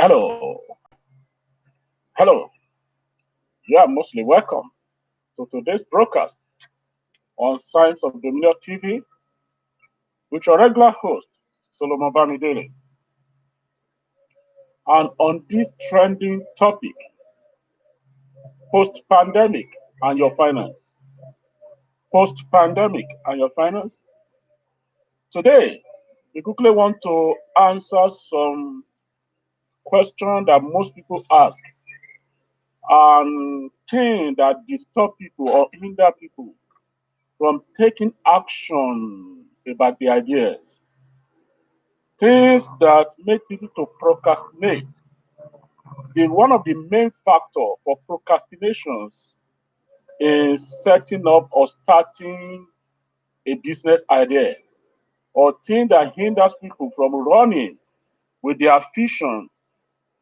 Hello, hello. You are mostly welcome to today's broadcast on Science of Dominion TV with your regular host, Solomon Bamidele. And on this trending topic, post-pandemic and your finance. Post-pandemic and your finance. Today, we quickly want to answer some questions that most people ask and things that disturb people or hinder people from taking action about the ideas. Things that make people to procrastinate. One of the main factor for procrastinations is setting up or starting a business idea or thing that hinders people from running with their vision,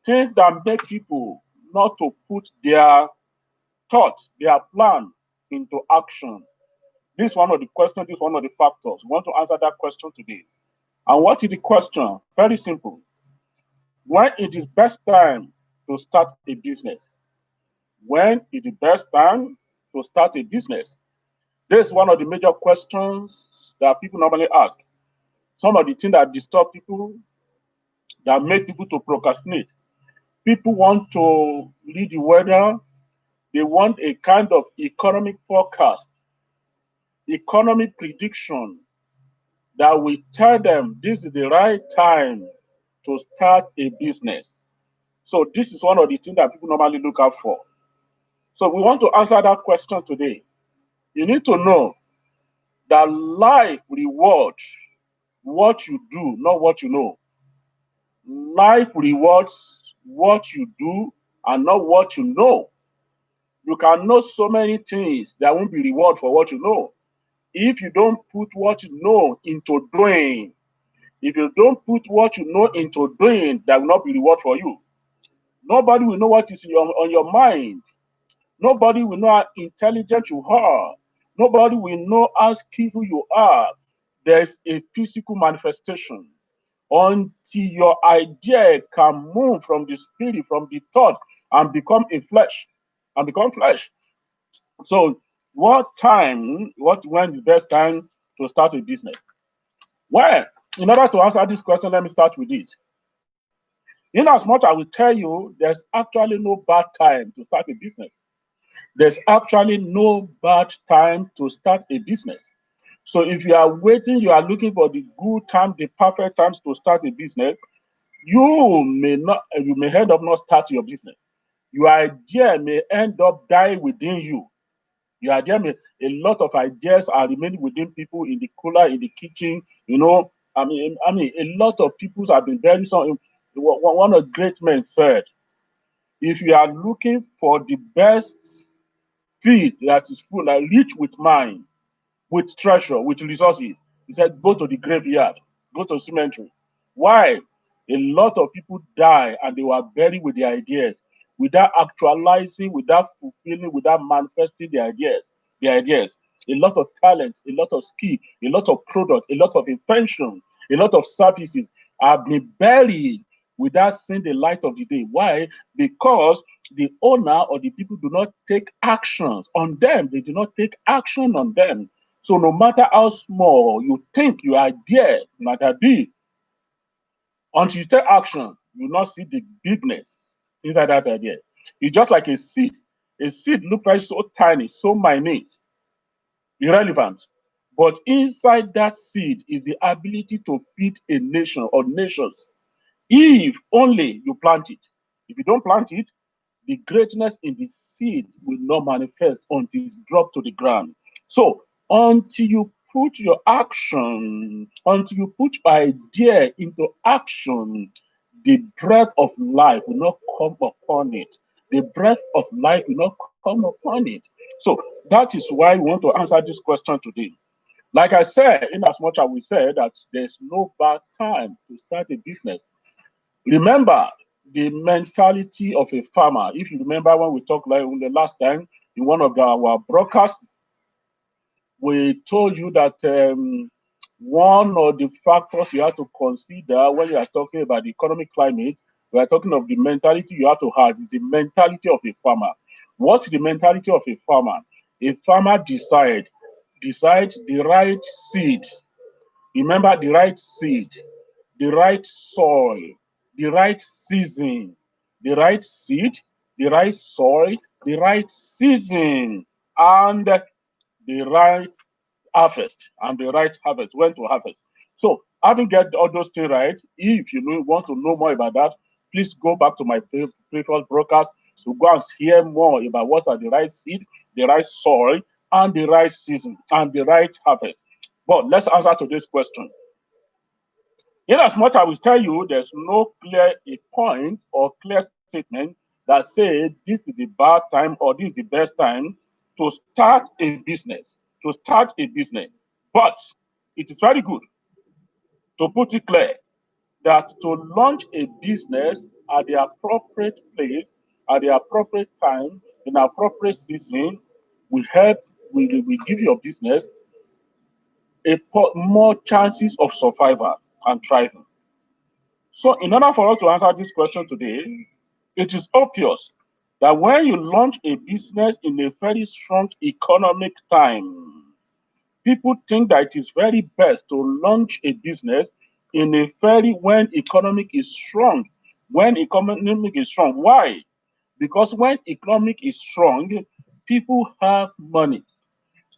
things that make people not to put their thoughts, their plan into action. This is one of the questions, this is one of the factors. We want to answer that question today. And what is the question? Very simple. When it is best time to start a business? When is the best time to start a business? This is one of the major questions that people normally ask. Some of the things that disturb people, that make people to procrastinate. People want to read the weather. They want a kind of economic forecast, economic prediction that will tell them this is the right time to start a business. So this is one of the things that people normally look out for. So we want to answer that question today. You need to know that life rewards what you do, not what you know. Life rewards what you do and not what you know. You can know so many things that won't be reward for what you know. If you don't put what you know into doing, if you don't put what you know into doing, that will not be reward for you. Nobody will know what is on your mind. Nobody will know how intelligent you are. Nobody will know how skillful you are. There's a physical manifestation until your idea can move from the spirit, from the thought, and become a flesh, and become flesh. So, when is the best time to start a business? Well, in order to answer this question, let me start with this. In as much I will tell you, there's actually no bad time to start a business. There's actually no bad time to start a business. So if you are waiting, you are looking for the good time, the perfect times to start a business, you may end up not starting your business. Your idea may end up dying within you. Your idea may a lot of ideas are remaining within people in the cooler, in the kitchen. I mean, a lot of people have been very some. One of the great men said, if you are looking for the best feed that is full, like rich with mind, with treasure, with resources. He said, go to the graveyard, go to cemetery. Why? A lot of people die and they were buried with their ideas without actualizing, without fulfilling, without manifesting their ideas. Their ideas. A lot of talent, a lot of skill, a lot of product, a lot of invention, a lot of services have been buried without seeing the light of the day. Why? Because the owner or the people do not take actions on them. They do not take action on them. So no matter how small you think your idea might have been, until you take action, you will not see the bigness inside that idea. It's just like a seed. A seed looks like so tiny, so minute, irrelevant. But inside that seed is the ability to feed a nation or nations. If only you plant it. If you don't plant it, the greatness in the seed will not manifest until it's dropped to the ground. So until you put your action, until you put your idea into action, the breath of life will not come upon it. The breath of life will not come upon it. So that is why we want to answer this question today. Like I said, in as much as we said that there's no bad time to start a business. Remember the mentality of a farmer. If you remember when we talked like the last time in one of our broadcasts, we told you that one of the factors you have to consider when you are talking about the economic climate We are talking of the mentality you have to have. It's the mentality of a farmer. What's the mentality of a farmer? A farmer decides the right seeds. Remember, the right seed, the right soil, the right season, the right seed, the right soil, the right season, and the right harvest, and the right harvest, when to harvest. So, having get all those things right, if you want to know more about that, please go back to my previous broadcast to go and hear more about what are the right seed, the right soil, and the right season, and the right harvest. But let's answer to this question. In as much as I will tell you, there's no clear a point or clear statement that says this is the bad time or this is the best time to start a business. To start a business. But it is very good to put it clear that to launch a business at the appropriate place, at the appropriate time, in the appropriate season, will help, will give your business more chances of survival and thriving. So, in order for us to answer this question today, it is obvious that when you launch a business in a very strong economic time, people think that it is very best to launch a business in a very when economic is strong. When economic is strong, why? Because when economic is strong, people have money.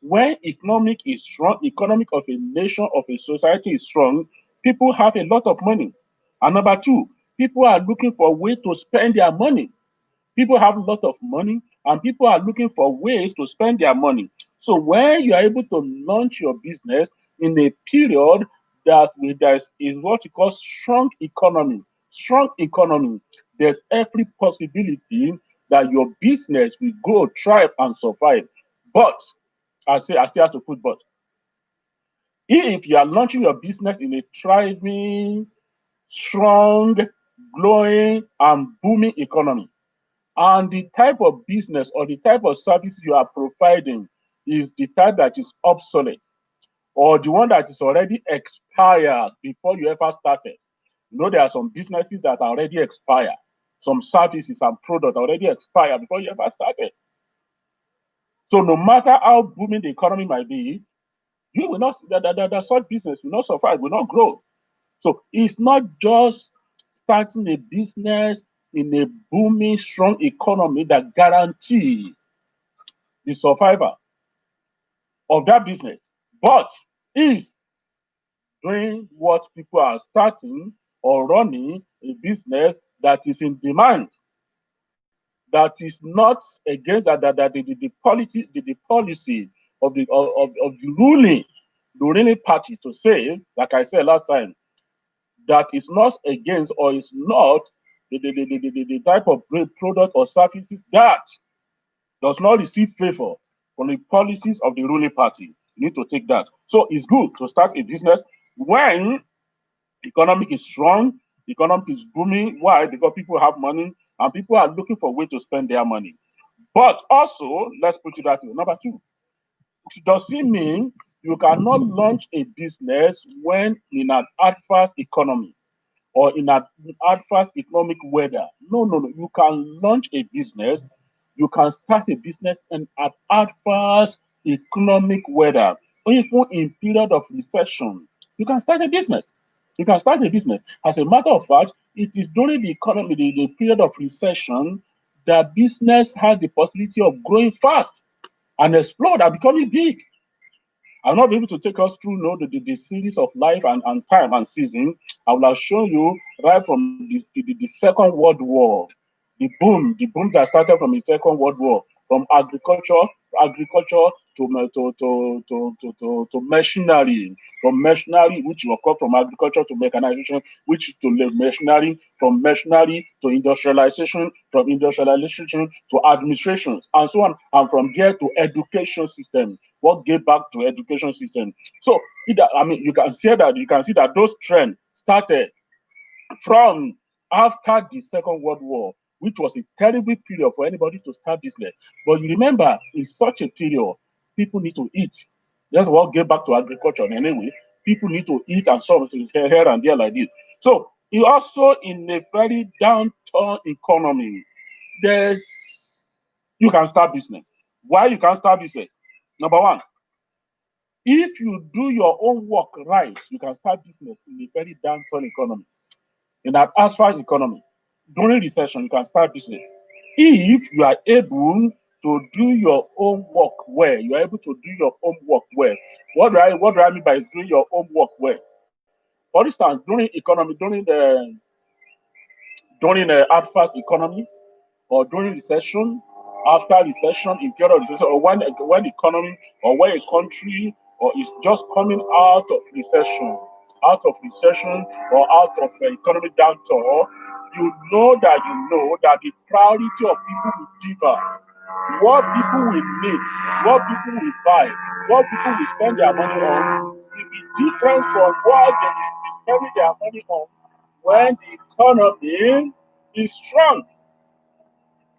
When economic is strong, economic of a nation, of a society is strong, people have a lot of money. And number two, people are looking for a way to spend their money. People have a lot of money and people are looking for ways to spend their money. So when you are able to launch your business in a period there is what you call strong economy, there's every possibility that your business will grow, thrive, and survive. But I still have to put but. If you are launching your business in a thriving, strong, growing, and booming economy, and the type of business or the type of service you are providing is the type that is obsolete or the one that is already expired before you ever started. You know, there are some businesses that are already expired. Some services and products already expired before you ever started. So no matter how booming the economy might be, you will not that such business will not survive, will not grow. So it's not just starting a business in a booming, strong economy that guarantee the survival of that business, but is doing what people are starting or running a business that is in demand, that is not against the policy of the ruling party to say, like I said last time, that is not against or is not the type of product or services that does not receive favor from the policies of the ruling party. You need to take that. So it's good to start a business when economic is strong, economic is booming. Why? Because people have money and people are looking for a way to spend their money. But also, let's put it that way. Number two, does it mean you cannot launch a business when in an adverse economy or in an adverse economic weather? No, no, no. You can launch a business, you can start a business in an adverse economic weather, or even in period of recession. You can start a business. You can start a business. As a matter of fact, it is during the economy, the period of recession, that business has the possibility of growing fast and explode and becoming big. I'll not be able to take us through the series of life and time and season. I will have shown you right from the Second World War, the boom that started from the Second World War, from agriculture to machinery, from machinery which will come from agriculture to mechanization, which to machinery, from machinery to industrialization, from industrialization to administrations, and so on, and from there to education system. What gave back to education system? So, you can see that those trends started from after the Second World War, which was a terrible period for anybody to start business. But you remember, in such a period, people need to eat. That's what gave back to agriculture. Anyway, people need to eat and something here and there like this. So Also, in a very downturn economy, there's you can start business. Why you can start business? Number one, if you do your own work right, you can start business in a very downturn economy. In an asphalt economy, during recession, you can start business. If you are able to do your own work well, you are able to do your own work well. What do I mean by doing your own work well? For instance, during the adverse economy, or during recession, after recession, in period of recession, or when economy or when a country or is just coming out of recession or out of economic downturn, you know that the priority of people will differ. What people will need, what people will buy, what people will spend their money on will be different from what they will be spending their money on when the economy is strong.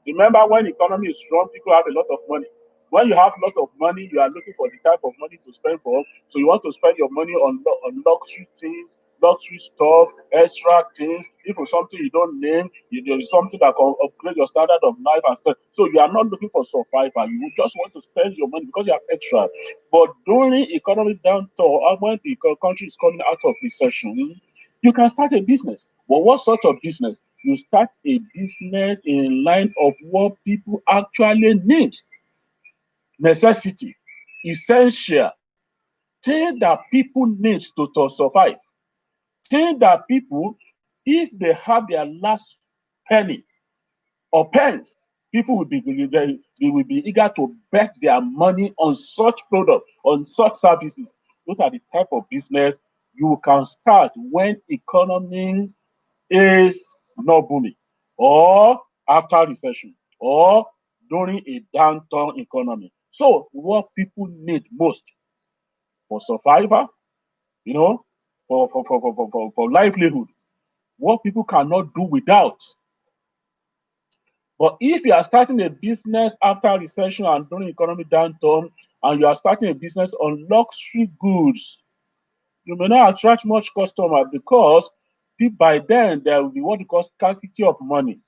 Remember, when economy is strong, people have a lot of money. When you have a lot of money, you are looking for the type of money to spend for. So you want to spend your money on luxury things, luxury stuff, extra things. Even something you don't name, there is something that can upgrade your standard of life and stuff. So you are not looking for survival. You just want to spend your money because you have extra. But during economic downturn, when the country is coming out of recession, you can start a business. But what sort of business? You start a business in line of what people actually need, necessity, essential, things that people need to survive, things that people, if they have their last penny or pence, people will be eager to bet their money on such product, on such services. Those are the type of business you can start when economy is not booming, or after recession, or during a downturn economy. So what people need most for survival, you know, for livelihood, what people cannot do without. But if you are starting a business after recession and during economic downturn, and you are starting a business on luxury goods, you may not attract much customer because by then there will be what we call scarcity of money.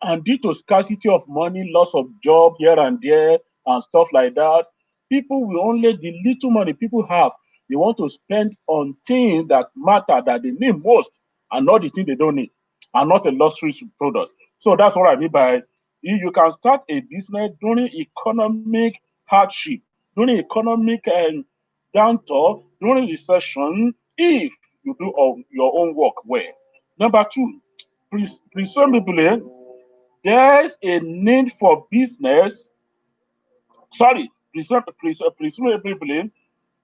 And due to scarcity of money, loss of job here and there, and stuff like that, people will only the little money people have, they want to spend on things that matter, that they need most, and not the thing they don't need, and not a luxury product. So that's what I mean by if you can start a business during economic hardship, during economic downturn, during recession, if you do your own work well. Number two, presumably there's a need for business. Sorry, presumably,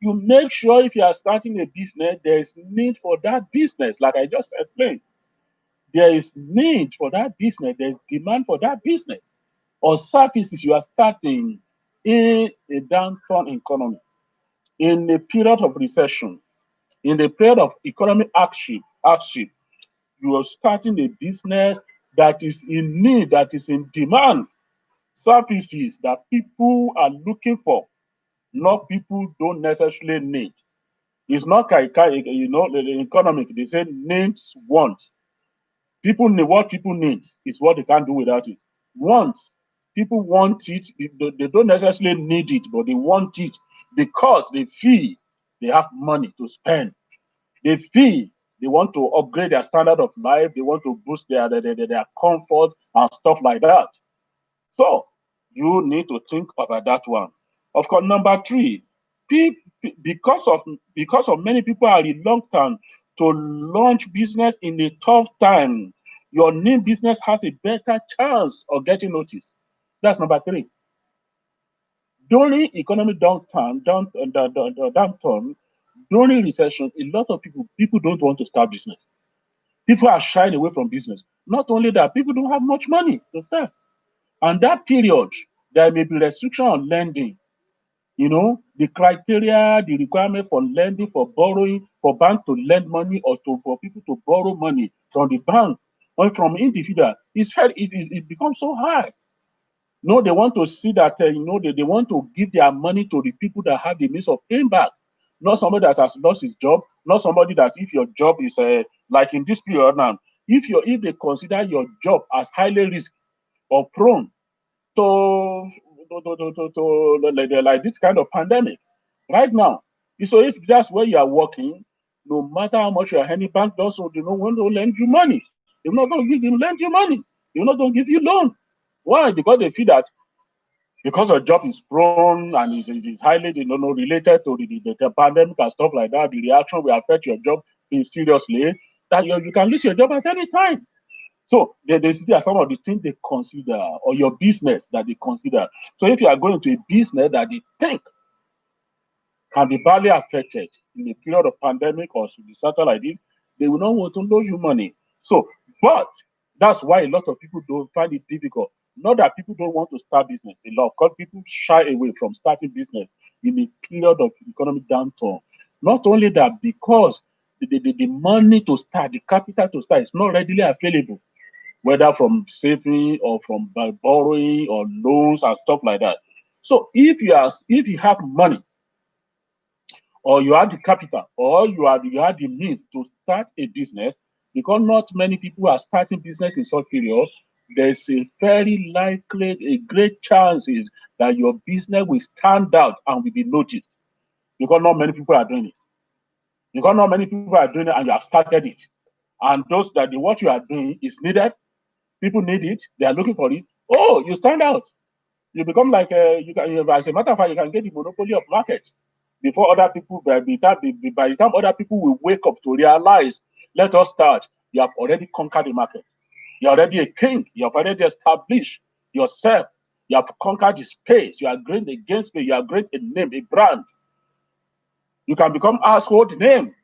you make sure if you are starting a business, there is need for that business. Like I just explained, there is need for that business. There is demand for that business or services you are starting in a downturn economy, in a period of recession, in the period of economic hardship. You are starting a business that is in need, that is in demand, services that people are looking for, not people don't necessarily need. It's not like, the economic, they say needs want. People need what people need is what they can't do without it. Want, people want it, they don't necessarily need it, but they want it because they feel they have money to spend. They feel they want to upgrade their standard of life, they want to boost their comfort and stuff like that. So you need to think about that one. Of course, number three, because of many people are reluctant to launch business in a tough time, your new business has a better chance of getting noticed. That's number three. During economic downturn, during recession, a lot of people don't want to start business. People are shying away from business. Not only that, people don't have much money to start. And that period, there may be restriction on lending. The criteria, the requirement for lending, for borrowing, for bank to lend money or for people to borrow money from the bank or from individual, it becomes so high. No, they want to see that, they want to give their money to the people that have the means of paying back. Not somebody that has lost his job, not somebody that if your job is like in this period now, if they consider your job as highly risky or prone to like this kind of pandemic right now. So if that's where you are working, no matter how much your any bank does, so they don't want to lend you money. They're not going to give you lend you money. They're not going to give you loan. Why? Because they feel that because your job is prone and it is highly related to the pandemic and stuff like that, the reaction will affect your job seriously, that you can lose your job at any time. So there are some of the things they consider, or your business that they consider. So if you are going to a business that they think can be badly affected in a period of pandemic or disaster like this, they will not want to lose you money. So, but that's why a lot of people don't find it difficult. Not that people don't want to start business. A lot of people shy away from starting business in a period of economic downturn. Not only that, because the money to start, the capital to start is not readily available, whether from saving or from borrowing or loans and stuff like that. So if you have money, or you have the capital, or you have the means to start a business, because not many people are starting business in such period, there's a very likely, a great chances that your business will stand out and will be noticed, because not many people are doing it. Because not many people are doing it, and you have started it. And those that what you are doing is needed, people need it, they are looking for it. Oh, you stand out. You become like you can, as a matter of fact, you can get the monopoly of market before other people. By the time other people will wake up to realize, let us start. You have already conquered the market. You're already a king. You have already established yourself. You have conquered the space. You are great against me. You are great a name, a brand. You can become household name.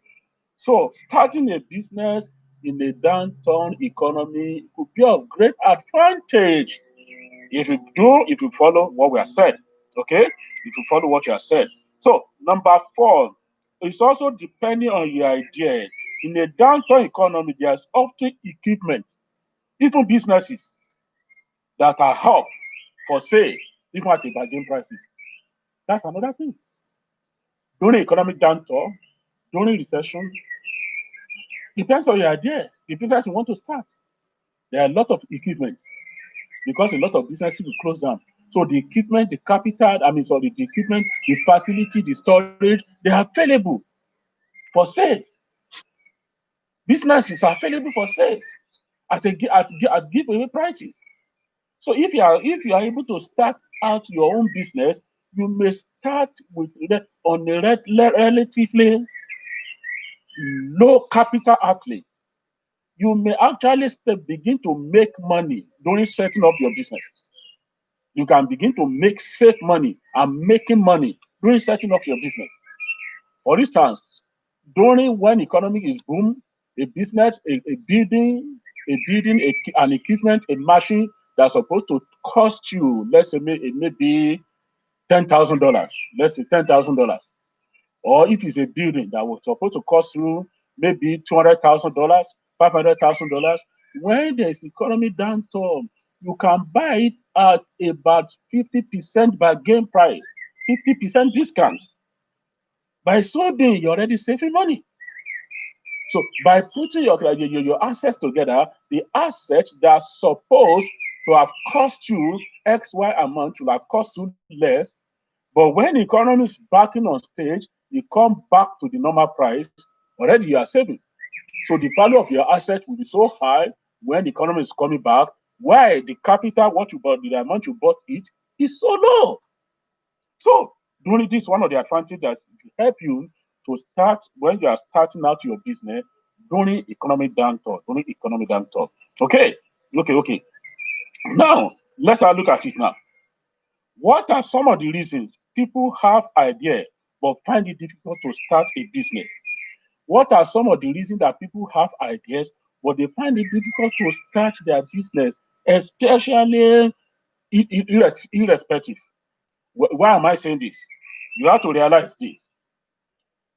So starting a business in a downturn economy could be of great advantage if you follow what we have said. Okay, if you follow what you have said. So number 4, it's also depending on your idea. In a downturn economy, there's often equipment, even businesses that are up for sale, even at a bargain prices. That's another thing. During economic downturn, during recession, depends on your idea, the business you want to start. There are a lot of equipment, because a lot of businesses will close down. So the equipment, the capital, the equipment, the facility, the storage, they are available for sale. Businesses are available for sale at giveaway prices. So if you are able to start out your own business, you may start with on a relatively low capital outlay. You may actually begin to make money during setting up your business. You can begin to save money and making money during setting up your business. For instance, during when economy is boom, a business, an equipment, a machine that's supposed to cost you, let's say maybe $10,000. Let's say $10,000. Or if it's a building that was supposed to cost you maybe $200,000, $500,000, when there's economy downturn, you can buy it at about 50% bargain price, 50% discount. By so doing, you're already saving money. So by putting your assets together, the assets that are supposed to have cost you XY amount will have cost you less. But when the economy is backing on stage, you come back to the normal price, already you are saving. So the value of your asset will be so high when the economy is coming back. Why the capital, what you bought, the amount you bought it is so low. So during this, one of the advantages that will help you to start when you are starting out your business during economic downturn. Okay, okay. Now let's have a look at it now. What are some of the reasons people have idea but find it difficult to start a business? What are some of the reasons that people have ideas but they find it difficult to start their business, especially irrespective? Why am I saying this? You have to realize this,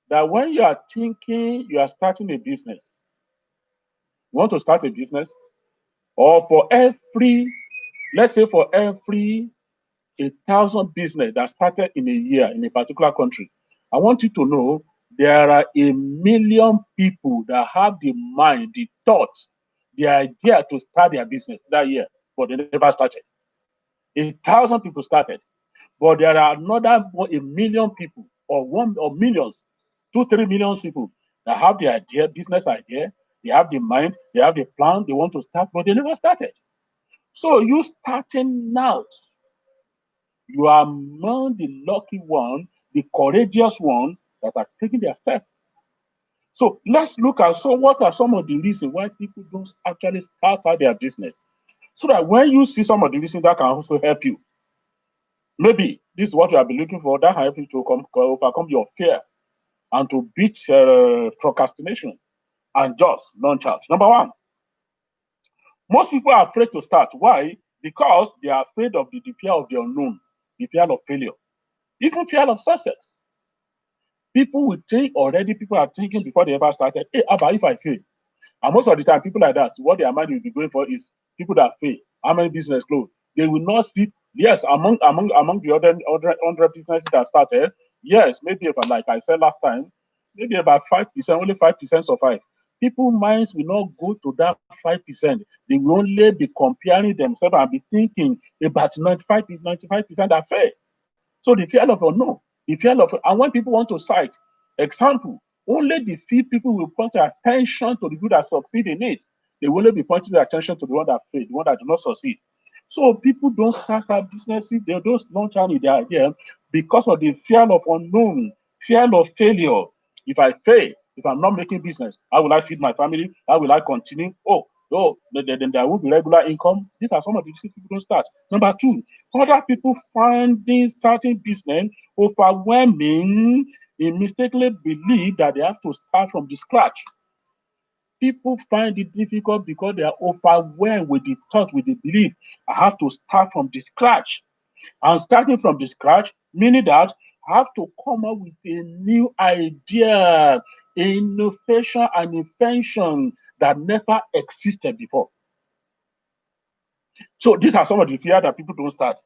that when you are thinking you are starting a business, you want to start a business, or let's say for every 1,000 business that started in a year in a particular country, I want you to know there are 1 million people that have the mind, the thought, the idea to start their business that year, but they never started. 1,000 people started, but there are another 1 million people, or millions, 2, 3 million people that have the idea, business idea, they have the mind, they have the plan, they want to start, but they never started. So you starting now, you are among the lucky one, the courageous one that are taking their step. So let's look at, so what are some of the reasons why people don't actually start out their business? So that when you see some of the reasons, that can also help you. Maybe this is what you have been looking for, that can help you to overcome your fear and to beat procrastination and just launch out. Number one, most people are afraid to start. Why? Because they are afraid of the fear of the unknown, the fear of failure, even fear of success. People will think already, people are thinking before they ever started, hey, Abba, if I fail? And most of the time, people like that, what their mind will be going for is people that fail. How many business close? They will not see, yes, among the other 100 businesses that started, yes, maybe if, like I said last time, maybe about 5%, only 5% survive. People minds will not go to that 5%. They will only be comparing themselves and be thinking about 95% that fail. So the fear of unknown, the fear of, and when people want to cite example, only the few people will point their attention to the people that succeed in it. They will only be pointing their attention to the one that fail, the one that do not succeed. So people don't start up businesses, they don't launch out in their idea because of the fear of unknown, fear of failure. If I fail, if I'm not making business, how will I feed my family? How will I continue? Then there won't be regular income. These are some of the reasons people don't start. Number two, other people finding starting business overwhelming. They mistakenly believe that they have to start from the scratch. People find it difficult because they are overwhelmed with the thought, with the belief, I have to start from the scratch. And starting from the scratch, meaning that I have to come up with a new idea, innovation, and invention that never existed before. So these are some of the fear that people don't start.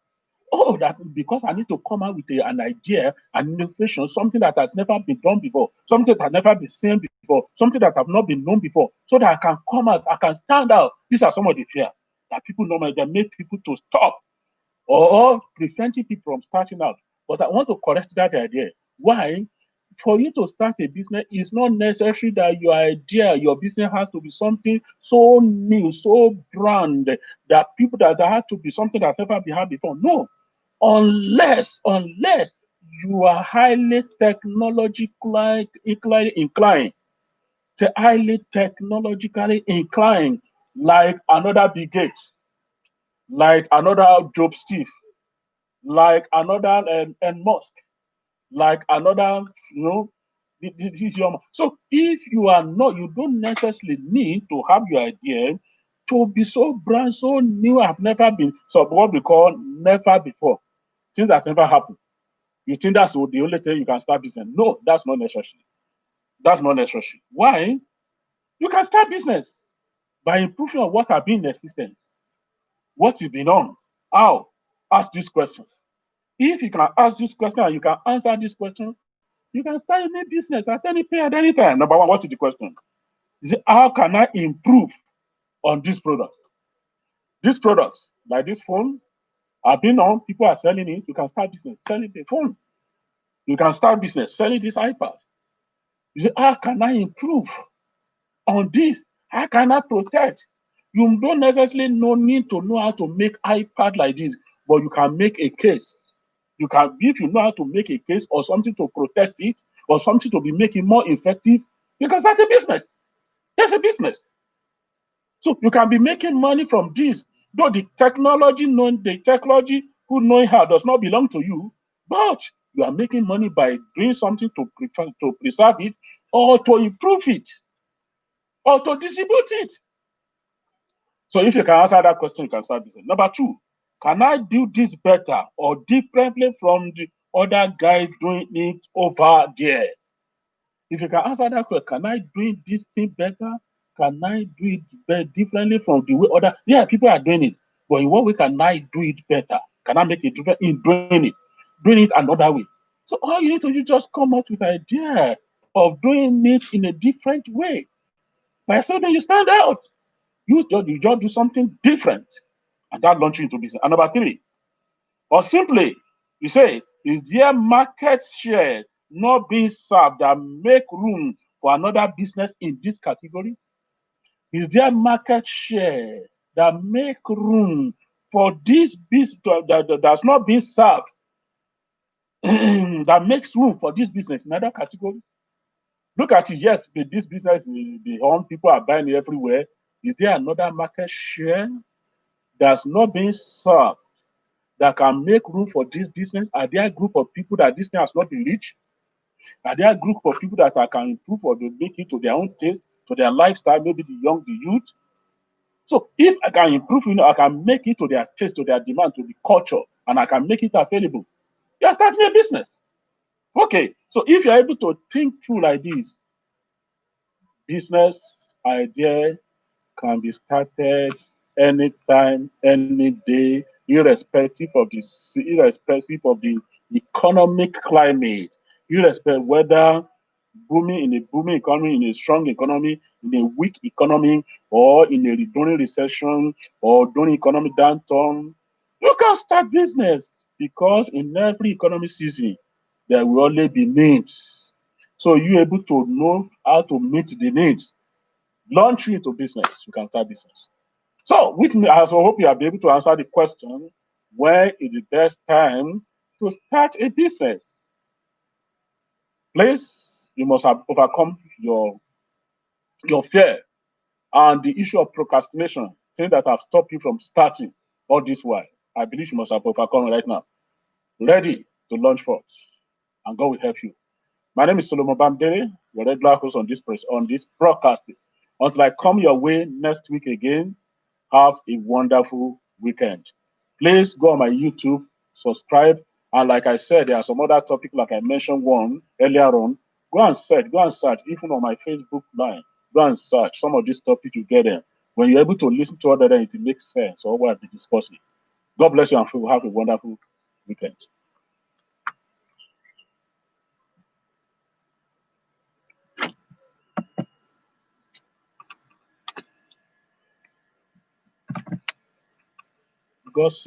Oh, that because I need to come out with an idea, an innovation, something that has never been done before, something that has never been seen before, something that have not been known before, so that I can come out, I can stand out. These are some of the fear that people normally that make people to stop or preventing people from starting out. But I want to correct that idea. Why? For you to start a business, it's not necessary that your idea, your business has to be something so new, so brand that people that have to be something that's never been had before. No, unless you are highly technologically inclined, highly technologically inclined, like another Bill Gates, like another Job Steve, like another Elon Musk, like another, this is your. So if you are not, you don't necessarily need to have your idea to be so brand, so new, have never been, so what we call never before, things that never happened. You think that's the only thing you can start business? No, that's not necessary. That's not necessary. Why? You can start business by improving on what have been in existence, what you've been on. How? Ask this question. If you can ask this question and you can answer this question, you can start any business at any pay at any time. Number one, what is the question? Is it how can I improve on this product? This product, like this phone, I've been on, people are selling it. You can start business selling the phone. You can start business selling this iPad. You say, how can I improve on this? How can I protect? You don't necessarily need to know how to make iPad like this, but you can make a case. You can, if you know how to make a case or something to protect it or something to be making more effective, you can start a business. That's a business. So you can be making money from this. Though the technology who knowing how does not belong to you, but you are making money by doing something to preserve it or to improve it or to distribute it. So if you can answer that question, you can start business. Number two, can I do this better or differently from the other guy doing it over there? If you can answer that question, can I do this thing better? Can I do it differently from the way other? Yeah, people are doing it, but in what way can I do it better? Can I make a difference in doing it another way? So all you need to do just come up with an idea of doing it in a different way. By so then you stand out. You just do something different, and that launch you into business. And number three, or simply, you say, is there market share not being served that make room for another business in this category? Is there market share that make room for this business that's not being served that makes room for this business in other categories? Look at it. Yes, this business, the home people are buying it everywhere. Is there another market share that's not being served that can make room for this business? Are there a group of people that this thing has not been reached? Are there a group of people that I can improve or they make it to their own taste, to their lifestyle, maybe the young, the youth? So if I can improve, I can make it to their taste, to their demand, to the culture, and I can make it available. You're starting a business. Okay. So if you're able to think through like this, business idea can be started anytime, any day, irrespective of the economic climate, irrespective whether booming in a booming economy, in a strong economy, in a weak economy, or in a during recession or during economic downturn. You can start business because in every economic season there will always be needs. So you able to know how to meet the needs, launch you into business, you can start business. So with me, I also hope you will be able to answer the question, when is the best time to start a business? Please, you must have overcome your fear and the issue of procrastination, things that have stopped you from starting all this while. I believe you must have overcome right now. Ready to launch forth, and God will help you. My name is Solomon Bambere, your regular host on this broadcast. Until I come your way next week again, have a wonderful weekend. Please go on my YouTube, subscribe, and like I said, there are some other topics like I mentioned one earlier on. Go and search, even on my Facebook line. Go and search some of these topics you get there. When you're able to listen to other, then it makes sense or what I've been discussing. God bless you and have a wonderful weekend. God